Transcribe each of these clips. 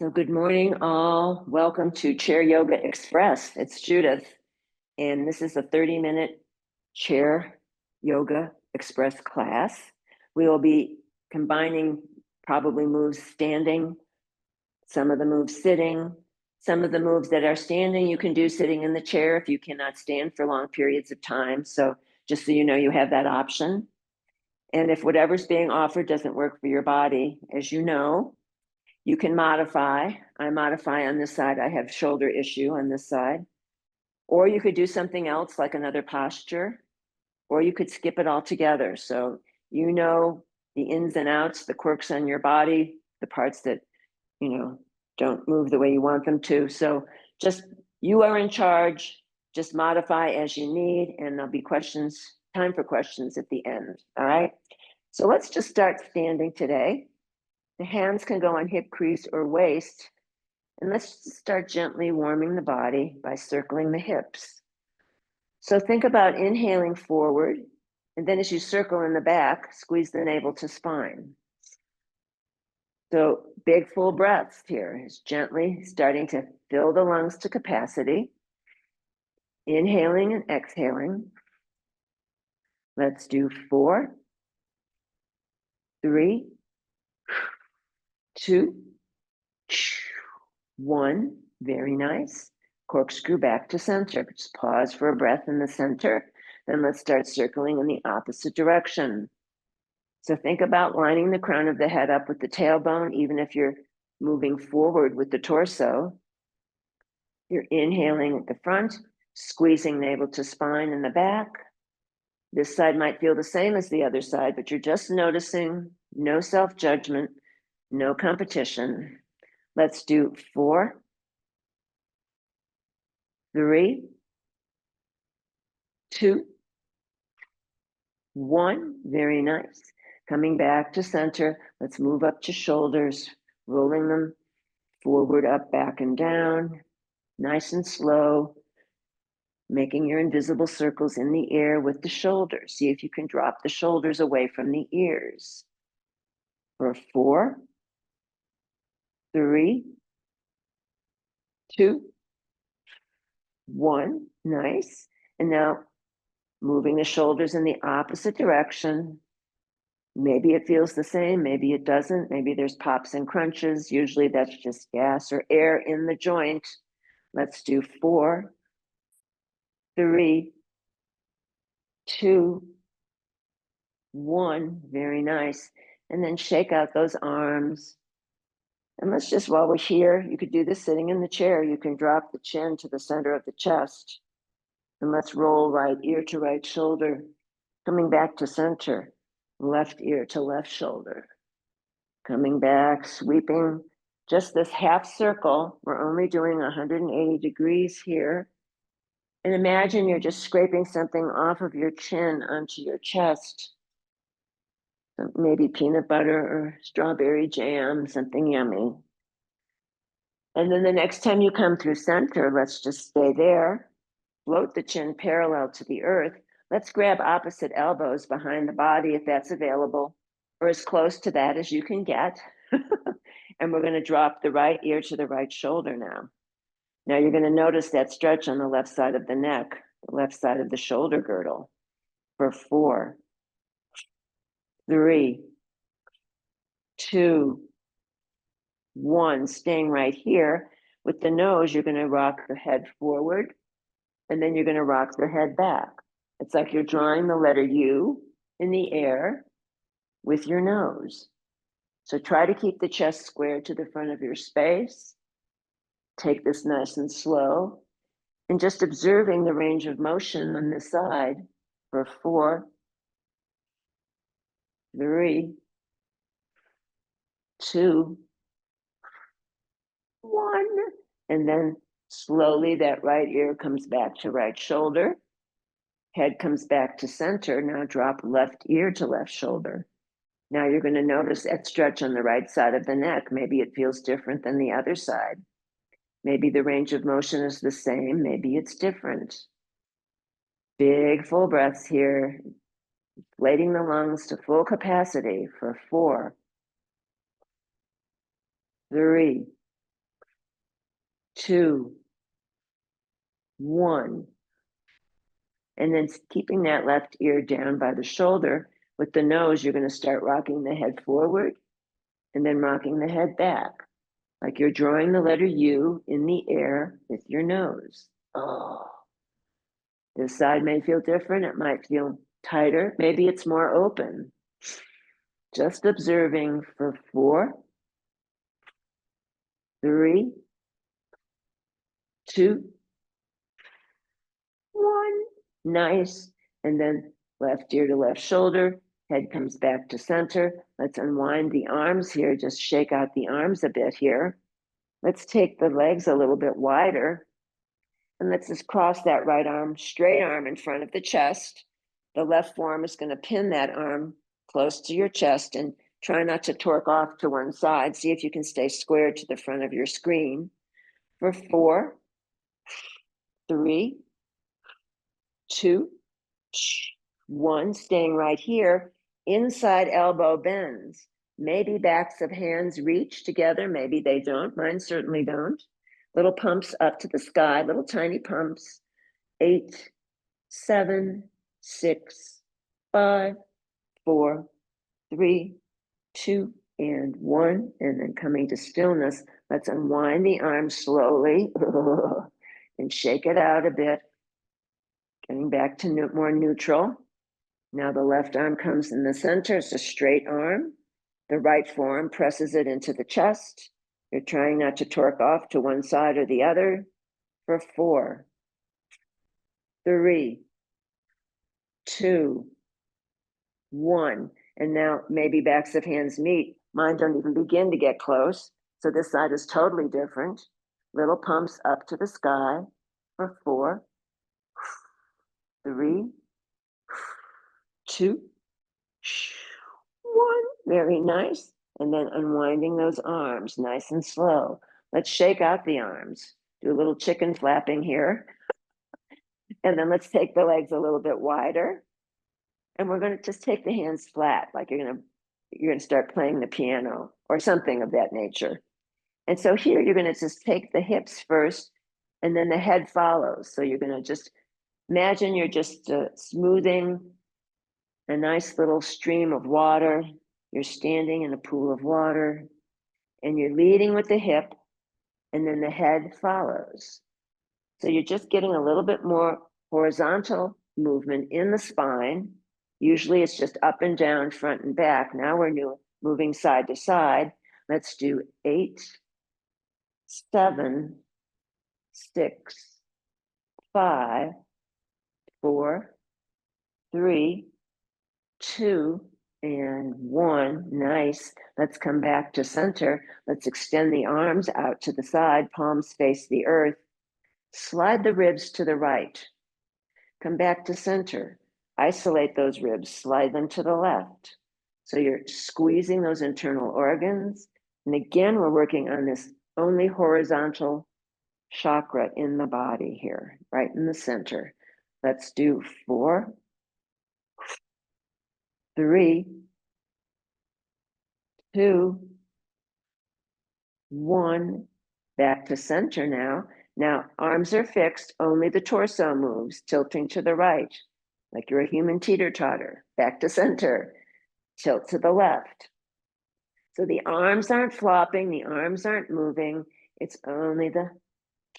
So good morning, all. Welcome to Chair Yoga Express. It's Judith, and this is a 30-minute Chair Yoga Express class. We will be combining probably moves standing, some of the moves sitting, some of the moves that are standing you can do sitting in the chair if you cannot stand for long periods of time. So just so you know, you have that option. And if whatever's being offered doesn't work for your body, as you know, you can modify. I modify on this side. I have shoulder issue on this side. Or you could do something else like another posture, or you could skip it altogether. So you know the ins and outs, the quirks on your body, the parts that, don't move the way you want them to. So just, you are in charge. Just modify as you need, and there'll be time for questions at the end. All right. So let's just start standing today. The hands can go on hip crease or waist. And let's start gently warming the body by circling the hips. So think about inhaling forward, and then as you circle in the back, squeeze the navel to spine. So big full breaths here is gently starting to fill the lungs to capacity. Inhaling and exhaling. Let's do 4, 3, 2, 1. Very nice. Corkscrew back to center. Just pause for a breath in the center. Then let's start circling in the opposite direction. So think about lining the crown of the head up with the tailbone, even if you're moving forward with the torso. You're inhaling at the front, squeezing navel to spine in the back. This side might feel the same as the other side, but you're just noticing, no self-judgment, no competition. Let's do 4, 3, 2, 1. Very nice. Coming back to center. Let's move up to shoulders, rolling them forward, up, back, and down. Nice and slow. Making your invisible circles in the air with the shoulders. See if you can drop the shoulders away from the ears. For 4, 3, 2, 1. Nice. And now moving the shoulders in the opposite direction. Maybe it feels the same, maybe it doesn't. Maybe there's pops and crunches. Usually that's just gas or air in the joint. Let's do 4, 3, 2, 1. Very nice. And then shake out those arms. And let's just, while we're here, you could do this sitting in the chair. You can drop the chin to the center of the chest. And let's roll right ear to right shoulder, coming back to center. Left ear to left shoulder. Coming back, sweeping just this half circle. We're only doing 180 degrees here. And imagine you're just scraping something off of your chin onto your chest. Maybe peanut butter or strawberry jam, something yummy. And then the next time you come through center, let's just stay there. Float the chin parallel to the earth. Let's grab opposite elbows behind the body if that's available, or as close to that as you can get. And we're going to drop the right ear to the right shoulder now. Now you're going to notice that stretch on the left side of the neck, the left side of the shoulder girdle. For 4, 3, 2, 1. Staying right here. With the nose, you're going to rock the head forward, and then you're going to rock the head back. It's like you're drawing the letter U in the air with your nose. So try to keep the chest square to the front of your space. Take this nice and slow, and just observing the range of motion on this side for 4, 3, 2, 1. And then slowly that right ear comes back to right shoulder. Head comes back to center. Now drop left ear to left shoulder. Now you're going to notice that stretch on the right side of the neck. Maybe it feels different than the other side. Maybe the range of motion is the same. Maybe it's different. Big full breaths here. Inflating the lungs to full capacity for 4, 3, 2, 1. And then keeping that left ear down by the shoulder, with the nose, you're going to start rocking the head forward and then rocking the head back, like you're drawing the letter U in the air with your nose. Oh, this side may feel different. It might feel tighter. Maybe it's more open. Just observing for 4, 3, 2, 1. Nice. And then left ear to left shoulder. Head comes back to center. Let's unwind the arms here. Just shake out the arms a bit here. Let's take the legs a little bit wider. And let's just cross that right arm, straight arm in front of the chest. The left forearm is going to pin that arm close to your chest and try not to torque off to one side. See if you can stay square to the front of your screen. For 4, 3, 2, 1, staying right here. Inside elbow bends. Maybe backs of hands reach together. Maybe they don't. Mine certainly don't. Little pumps up to the sky, little tiny pumps. 8, 7, 6, 5, 4, 3, 2, and 1. And then coming to stillness, let's unwind the arms slowly and shake it out a bit. Getting back to more neutral. Now the left arm comes in the center. It's a straight arm. The right forearm presses it into the chest. You're trying not to torque off to one side or the other. For 4, 3, 2, 1. And now maybe backs of hands meet. Mine don't even begin to get close. So this side is totally different. Little pumps up to the sky. For 4, 3, 2, 1. Very nice. And then unwinding those arms, nice and slow. Let's shake out the arms. Do a little chicken flapping here. And then let's take the legs a little bit wider. And we're going to just take the hands flat, like you're going to start playing the piano or something of that nature. And so here you're going to just take the hips first, and then the head follows. So you're going to just imagine you're just smoothing a nice little stream of water. You're standing in a pool of water, and you're leading with the hip, and then the head follows. So you're just getting a little bit more horizontal movement in the spine. Usually it's just up and down, front and back. Now we're moving side to side. Let's do 8, 7, 6, 5, 4, 3, 2, and 1. Nice. Let's come back to center. Let's extend the arms out to the side, palms face the earth. Slide the ribs to the right. Come back to center. Isolate those ribs, slide them to the left. So you're squeezing those internal organs. And again, we're working on this only horizontal chakra in the body here, right in the center. Let's do 4, 3, 2, 1. Back to center now. Now, arms are fixed, only the torso moves, tilting to the right, like you're a human teeter-totter. Back to center, tilt to the left. So the arms aren't flopping, the arms aren't moving. It's only the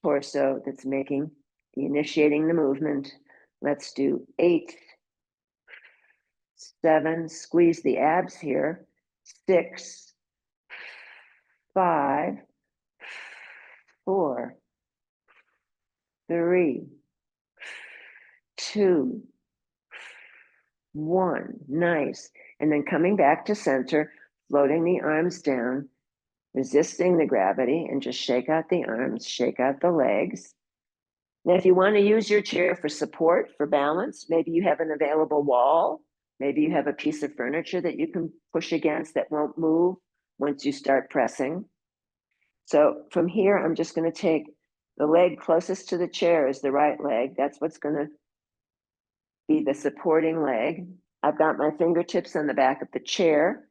torso that's initiating the movement. Let's do 8, 7, squeeze the abs here. 6, 5, 4, 3, 2, 1. Nice. And then coming back to center, floating the arms down, resisting the gravity, and just shake out the arms, shake out the legs. Now, if you want to use your chair for support, for balance, maybe you have an available wall, maybe you have a piece of furniture that you can push against that won't move once you start pressing. So from here, I'm just going to take the leg closest to the chair is the right leg. That's what's going to be the supporting leg. I've got my fingertips on the back of the chair.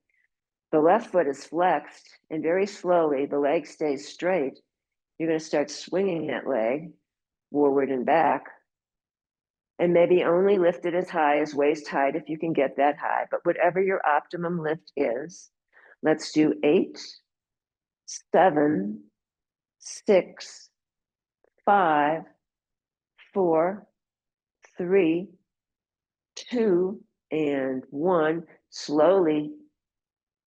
The left foot is flexed, and very slowly the leg stays straight. you're going to start swinging that leg forward and back. And maybe only lift it as high as waist height if you can get that high, but whatever your optimum lift is. Let's do 8, 7, 6, 5, 4, 3, 2, and 1. Slowly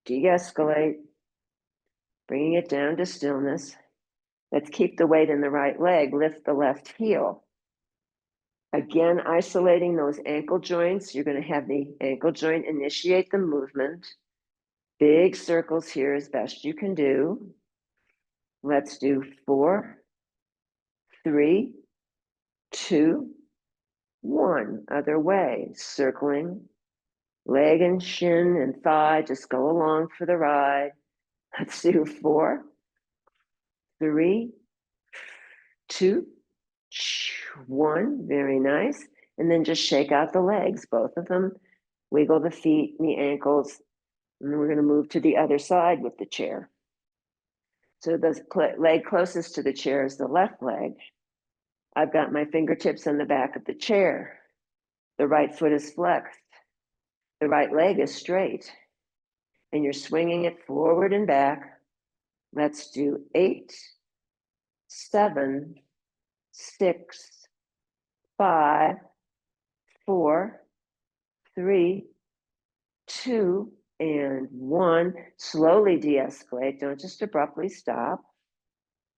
de-escalate, bringing it down to stillness. Let's keep the weight in the right leg, lift the left heel. Again, isolating those ankle joints. You're going to have the ankle joint initiate the movement. Big circles here as best you can do. Let's do 4, 3, 2, 1. Other way, circling. Leg and shin and thigh, just go along for the ride. Let's do 4, 3, 2, 1. Very nice. And then just shake out the legs, both of them. Wiggle the feet and the ankles. And then we're going to move to the other side with the chair. So the leg closest to the chair is the left leg. I've got my fingertips on the back of the chair. The right foot is flexed. The right leg is straight. And you're swinging it forward and back. Let's do 8, 7, 6, 5, 4, 3, 2, and 1. Slowly de-escalate. Don't just abruptly stop.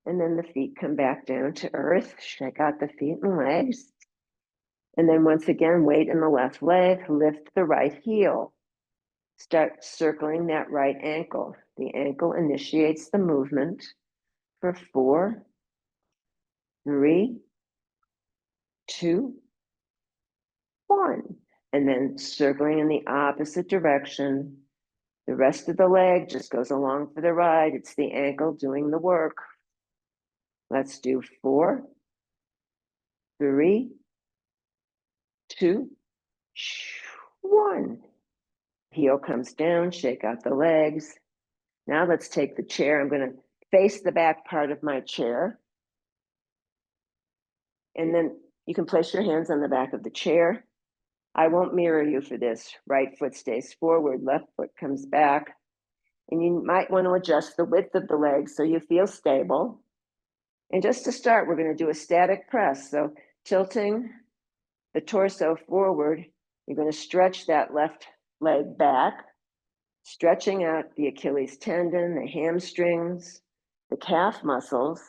And then the feet come back down to earth. Shake out the feet and legs. And then once again, weight in the left leg. Lift the right heel. Start circling that right ankle. The ankle initiates the movement for 4, 3, 2, 1. And then circling in the opposite direction. The rest of the leg just goes along for the ride. It's the ankle doing the work. Let's do 4, 3, 2, 1. Heel comes down, shake out the legs. Now let's take the chair. I'm going to face the back part of my chair. And then you can place your hands on the back of the chair. I won't mirror you for this. Right foot stays forward, left foot comes back. And you might want to adjust the width of the legs so you feel stable. And just to start, we're going to do a static press. So tilting the torso forward, you're going to stretch that left leg back, stretching out the Achilles tendon, the hamstrings, the calf muscles.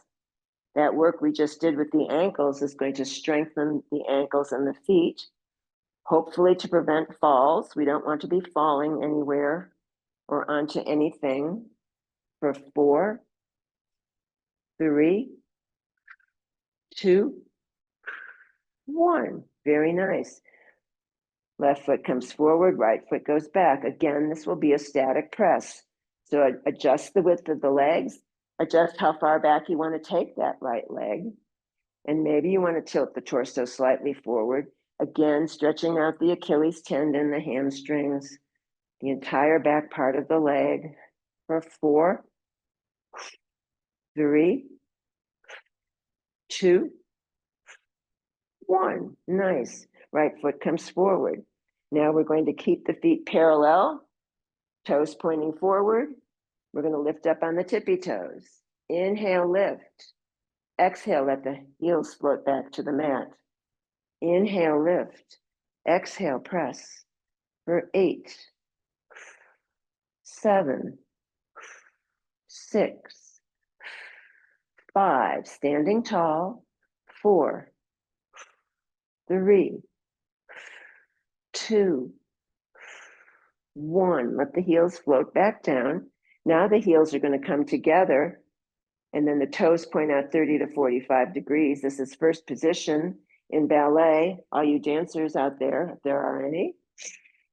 That work we just did with the ankles is going to strengthen the ankles and the feet, hopefully to prevent falls. We don't want to be falling anywhere or onto anything. For 4, 3, 2, 1. Very nice. Left foot comes forward, right foot goes back. Again, this will be a static press. So adjust the width of the legs, adjust how far back you want to take that right leg. And maybe you want to tilt the torso slightly forward. Again, stretching out the Achilles tendon, the hamstrings, the entire back part of the leg. For 4, 3, 2, 1. Nice. Right foot comes forward. Now we're going to keep the feet parallel, toes pointing forward. We're going to lift up on the tippy toes. Inhale, lift. Exhale, let the heels float back to the mat. Inhale, lift. Exhale, press. For 8, 7, 6, 5. Standing tall. 4, 3, 2, 1. Let the heels float back down. Now the heels are going to come together, and then the toes point out 30 to 45 degrees. This is first position in ballet. All you dancers out there, if there are any.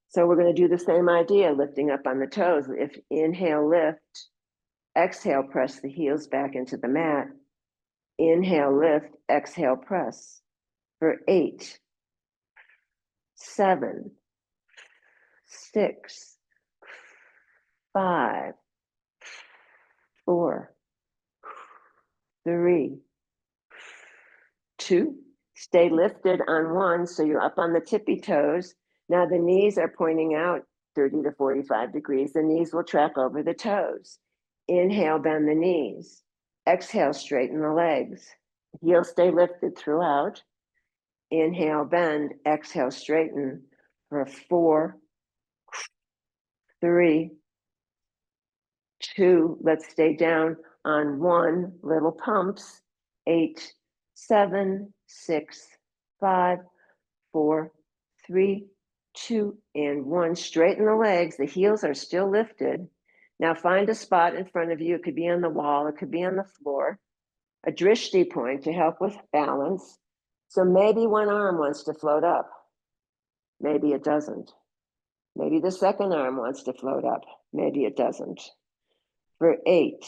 So we're going to do the same idea, lifting up on the toes. If inhale, lift. Exhale, press the heels back into the mat. Inhale, lift. Exhale, press. For 8, 7, 6, 5, 4, 3, 2. Stay lifted on 1, so you're up on the tippy toes. Now the knees are pointing out 30 to 45 degrees. The knees will track over the toes. Inhale, bend the knees. Exhale, straighten the legs. Heels stay lifted throughout. Inhale, bend. Exhale, straighten for 4, 3, 2. Let's stay down on 1. Little pumps. 8, 7, 6, 5, 4, 3, 2, and 1. Straighten the legs. The heels are still lifted. Now find a spot in front of you. It could be on the wall. It could be on the floor. A drishti point to help with balance. So maybe one arm wants to float up. Maybe it doesn't. Maybe the second arm wants to float up. Maybe it doesn't. For 8,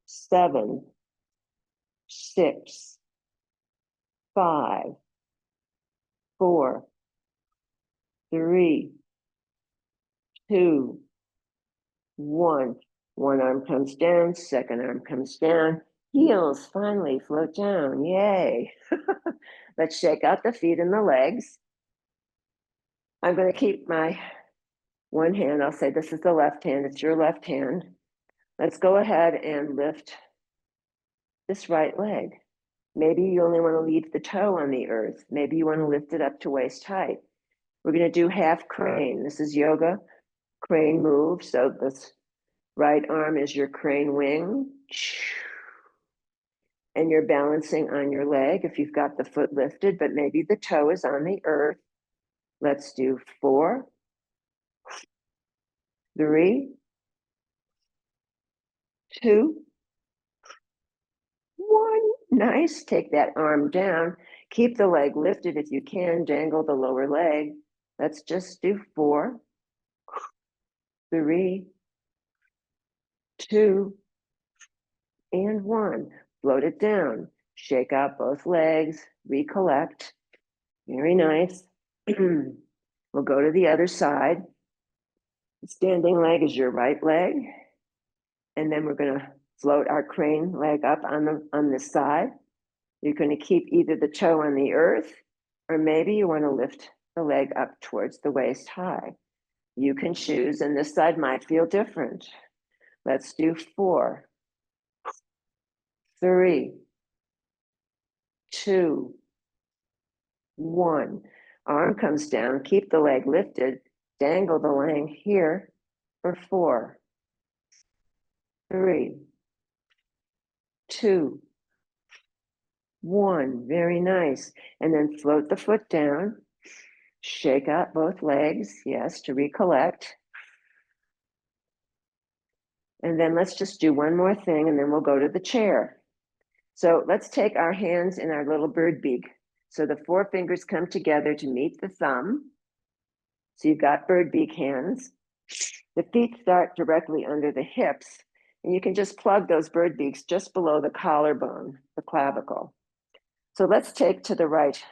7, 6, 5, 4, 3, 2, 1. One arm comes down, second arm comes down. Heels finally float down. Yay. Let's shake out the feet and the legs. I'm going to keep my one hand. I'll say this is the left hand. It's your left hand. Let's go ahead and lift this right leg. Maybe you only want to leave the toe on the earth. Maybe you want to lift it up to waist height. We're going to do half crane. This is yoga crane move. So this right arm is your crane wing. And you're balancing on your leg if you've got the foot lifted, but maybe the toe is on the earth. Let's do 4, 3, 2, 1. Nice. Take that arm down. Keep the leg lifted if you can. Dangle the lower leg. Let's just do 4, 3, 2, and 1. Float it down. Shake out both legs. Recollect. Very nice. We'll go to the other side. The standing leg is your right leg. And then we're going to float our crane leg up on this side. You're going to keep either the toe on the earth, or maybe you want to lift the leg up towards the waist high. You can choose, and this side might feel different. Let's do 4, 3, 2, 1. Arm comes down, keep the leg lifted, dangle the leg here for 4, 3, 2, 1. Very nice. And then float the foot down, shake out both legs, yes, to recollect. And then let's just do one more thing, and then we'll go to the chair. So let's take our hands in our little bird beak. So the 4 fingers come together to meet the thumb. So you've got bird beak hands. The feet start directly under the hips, and you can just plug those bird beaks just below the collarbone, the clavicle. So let's take to the right.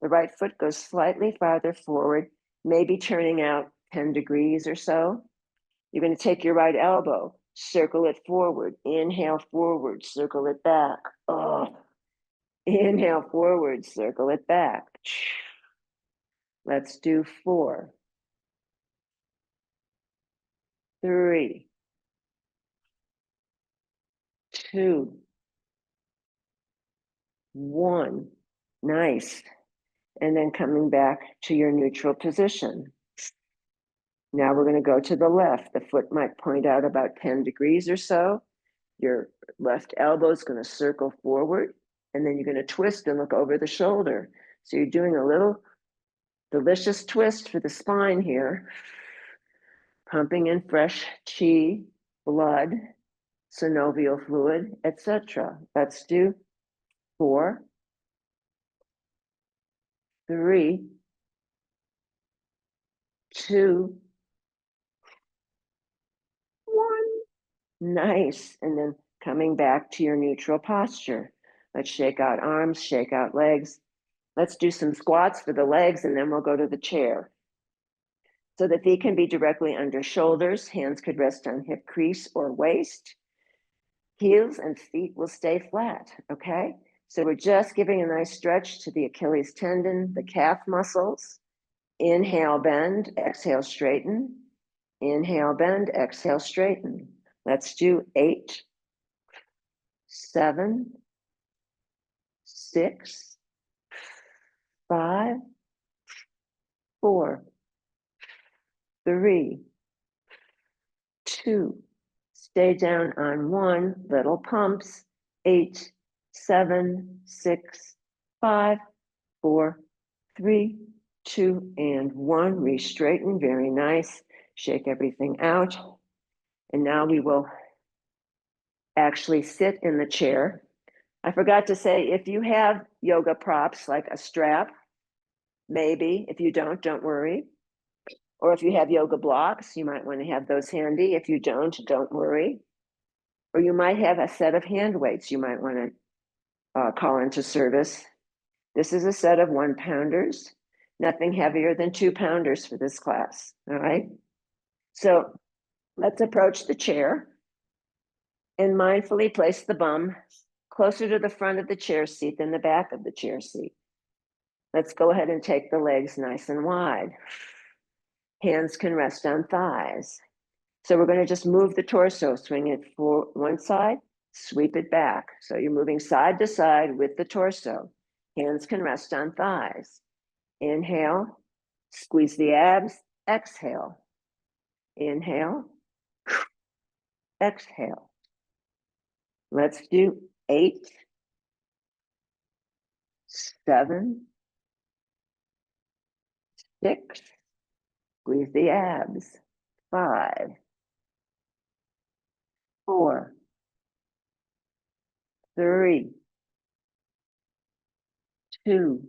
The right foot goes slightly farther forward, maybe turning out 10 degrees or so. You're going to take your right elbow, circle it forward, inhale forward, circle it back. Oh. Inhale forward, circle it back. Let's do 4, 3, 2, 1. Nice. And then coming back to your neutral position. Now we're going to go to the left. The foot might point out about 10 degrees or so. Your left elbow is going to circle forward, and then you're going to twist and look over the shoulder. So you're doing a little delicious twist for the spine here, pumping in fresh chi, blood, synovial fluid, etc. Let's do 4, 3, 2, 1. Nice. And then coming back to your neutral posture. Let's shake out arms, shake out legs. Let's do some squats for the legs, and then we'll go to the chair. So the feet can be directly under shoulders. Hands could rest on hip crease or waist. Heels and feet will stay flat, okay? So we're just giving a nice stretch to the Achilles tendon, the calf muscles. Inhale, bend, exhale, straighten. Inhale, bend, exhale, straighten. Let's do 8, 7, 6, 5, 4, 3, 2. Stay down on 1, little pumps. 8, 7, 6, 5, 4, 3, 2, and 1. Re-straighten, very nice. Shake everything out. And now we will actually sit in the chair. I forgot to say, if you have yoga props like a strap, maybe. If you don't worry. Or if you have yoga blocks, you might want to have those handy. If you don't worry. Or you might have a set of hand weights you might want to call into service. This is a set of 1-pounders, nothing heavier than 2-pounders for this class, all right? So let's approach the chair and mindfully place the bum closer to the front of the chair seat than the back of the chair seat. Let's go ahead and take the legs nice and wide. Hands can rest on thighs. So we're going to just move the torso, swing it for one side, sweep it back. So you're moving side to side with the torso. Hands can rest on thighs. Inhale, squeeze the abs, exhale. Inhale, exhale. Let's do 8, 7, 6, squeeze the abs, 5, 4, 3, 2,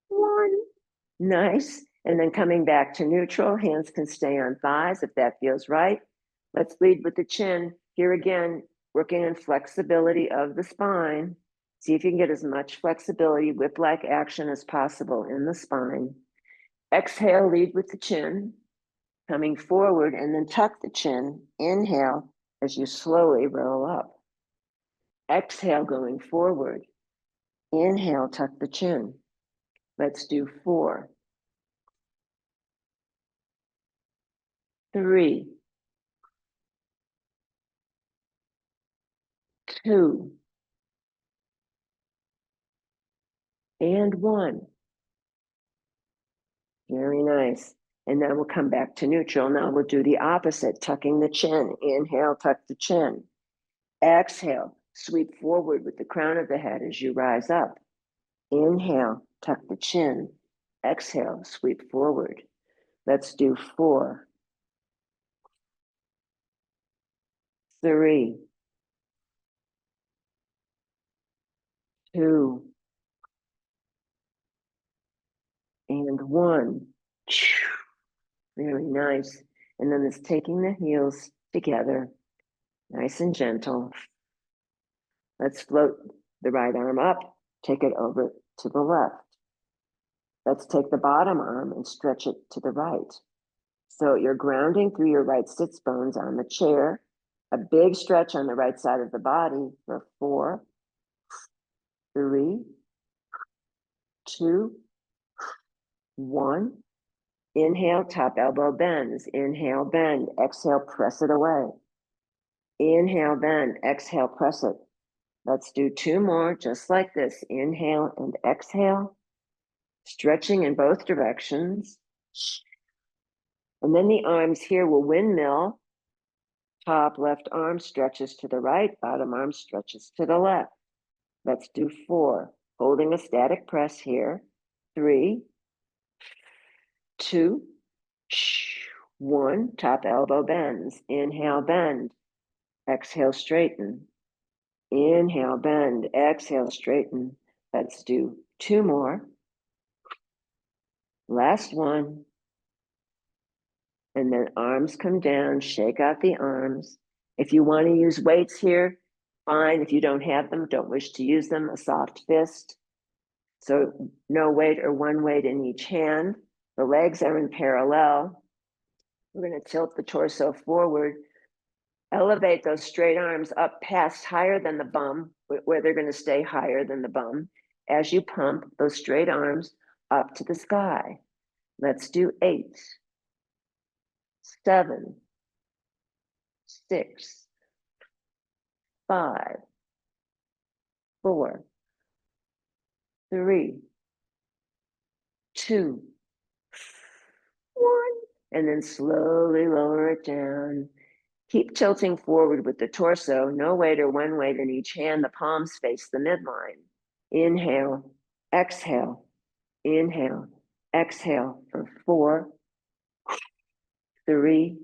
1. Nice. And then coming back to neutral, hands can stay on thighs if that feels right. Let's lead with the chin. Here again, working on flexibility of the spine. See if you can get as much flexibility, whip-like action as possible in the spine. Exhale, lead with the chin, coming forward, and then tuck the chin. Inhale as you slowly roll up. Exhale, going forward. Inhale, tuck the chin. Let's do 4, 3, 2, and 1. Very nice. And then we'll come back to neutral. Now we'll do the opposite, tucking the chin. Inhale, tuck the chin. Exhale, sweep forward with the crown of the head as you rise up. Inhale, tuck the chin. Exhale, sweep forward. Let's do 4, 3, 2, and 1. Very nice. And then it's taking the heels together, nice and gentle. Let's float the right arm up, take it over to the left. Let's take the bottom arm and stretch it to the right. So you're grounding through your right sits bones on the chair. A big stretch on the right side of the body for 4, 3, 2, 1. Inhale, top elbow bends. Inhale, bend. Exhale, press it away. Inhale, bend. Exhale, press it. Let's do 2 more, just like this. Inhale and exhale. Stretching in both directions. And then the arms here will windmill. Top left arm stretches to the right, bottom arm stretches to the left. Let's do 4. Holding a static press here. 3, 2, 1. Top elbow bends. Inhale, bend. Exhale, straighten. Inhale, bend. Exhale, straighten. Let's do 2 more. Last one. And then arms come down, shake out the arms. If you want to use weights here, fine. If you don't have them, don't wish to use them, a soft fist. So no weight or one weight in each hand. The legs are in parallel. We're going to tilt the torso forward. Elevate those straight arms up past higher than the bum, where they're going to stay higher than the bum, as you pump those straight arms up to the sky. Let's do 8, 7, 6, 5, 4, 3, 2, 1, and then slowly lower it down. Keep tilting forward with the torso, no weight or one weight in each hand. The palms face the midline. Inhale, exhale, inhale, exhale for 4, 3,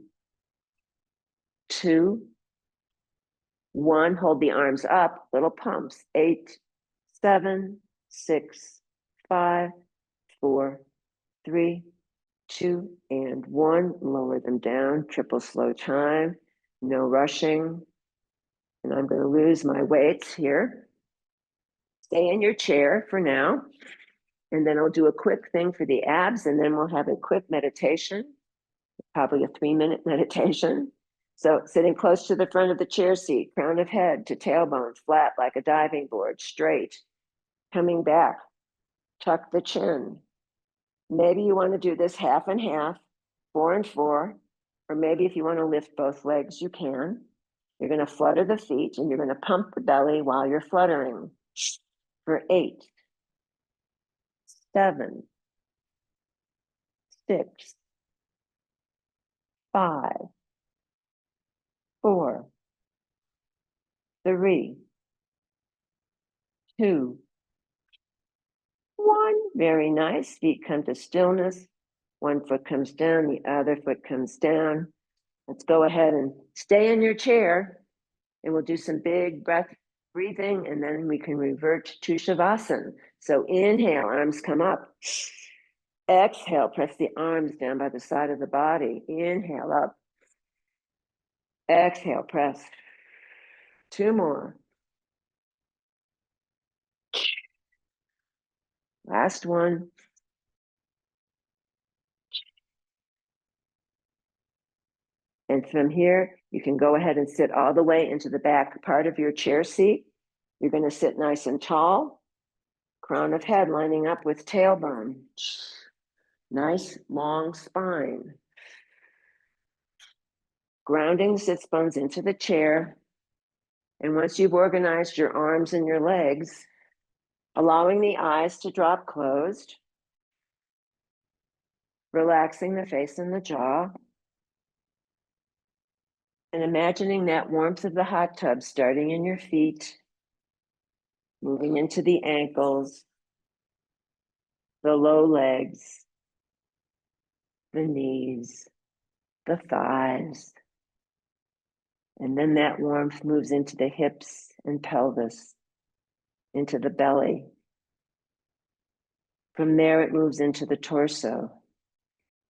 2, 1. Hold the arms up, little pumps. 8, 7, 6, 5, 4, 3, 2, and 1. Lower them down, triple slow time, no rushing. And I'm going to lose my weights here. Stay in your chair for now. And then I'll do a quick thing for the abs, and then we'll have a quick meditation, probably a 3-minute meditation. So sitting close to the front of the chair seat, crown of head to tailbone, flat like a diving board, straight. Coming back, tuck the chin. Maybe you want to do this half and half, 4 and 4, or maybe if you want to lift both legs, you can. You're going to flutter the feet and you're going to pump the belly while you're fluttering for 8, 7, 6, 5, 4, 3, 2, 1. Very nice. Feet come to stillness. One foot comes down, the other foot comes down. Let's go ahead and stay in your chair, and we'll do some big breath breathing, and then we can revert to Shavasana. So inhale, arms come up. Exhale, press the arms down by the side of the body. Inhale up. Exhale, press. 2 more. Last one. And from here, you can go ahead and sit all the way into the back part of your chair seat. You're going to sit nice and tall, crown of head lining up with tailbone. Nice long spine. Grounding the sits bones into the chair. And once you've organized your arms and your legs, allowing the eyes to drop closed, relaxing the face and the jaw, and imagining that warmth of the hot tub starting in your feet, moving into the ankles, the low legs, the knees, the thighs, and then that warmth moves into the hips and pelvis, into the belly. From there, it moves into the torso,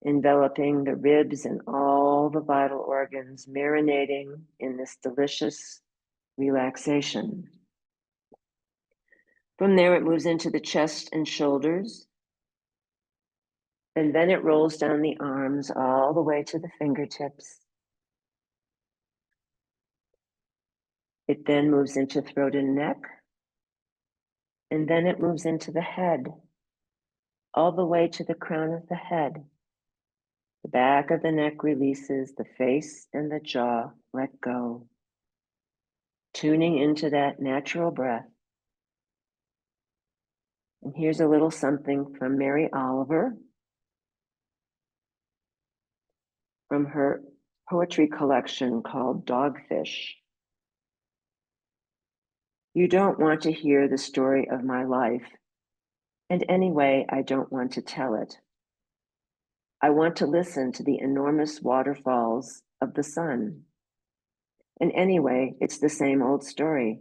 enveloping the ribs and all the vital organs, marinating in this delicious relaxation. From there, it moves into the chest and shoulders, and then it rolls down the arms all the way to the fingertips. It then moves into throat and neck, and then it moves into the head, all the way to the crown of the head. The back of the neck releases, the face and the jaw let go, tuning into that natural breath. And here's a little something from Mary Oliver, from her poetry collection called Dogfish. You don't want to hear the story of my life, and anyway, I don't want to tell it. I want to listen to the enormous waterfalls of the sun. And anyway, it's the same old story.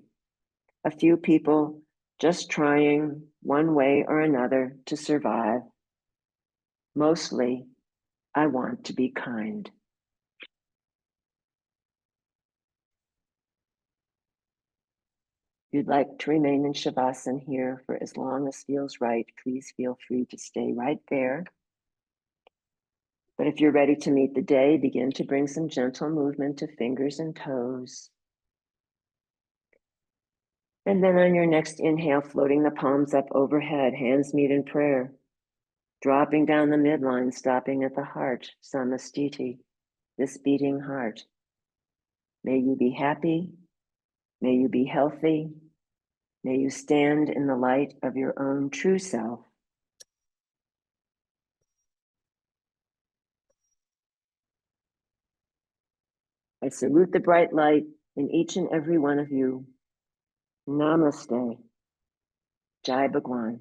A few people just trying one way or another to survive. Mostly, I want to be kind. If you'd like to remain in Shavasana here for as long as feels right, please feel free to stay right there. But if you're ready to meet the day, begin to bring some gentle movement to fingers and toes. And then on your next inhale, floating the palms up overhead, hands meet in prayer, dropping down the midline, stopping at the heart, samastiti, this beating heart. May you be happy. May you be healthy. May you stand in the light of your own true self. I salute the bright light in each and every one of you. Namaste. Jai Bhagwan.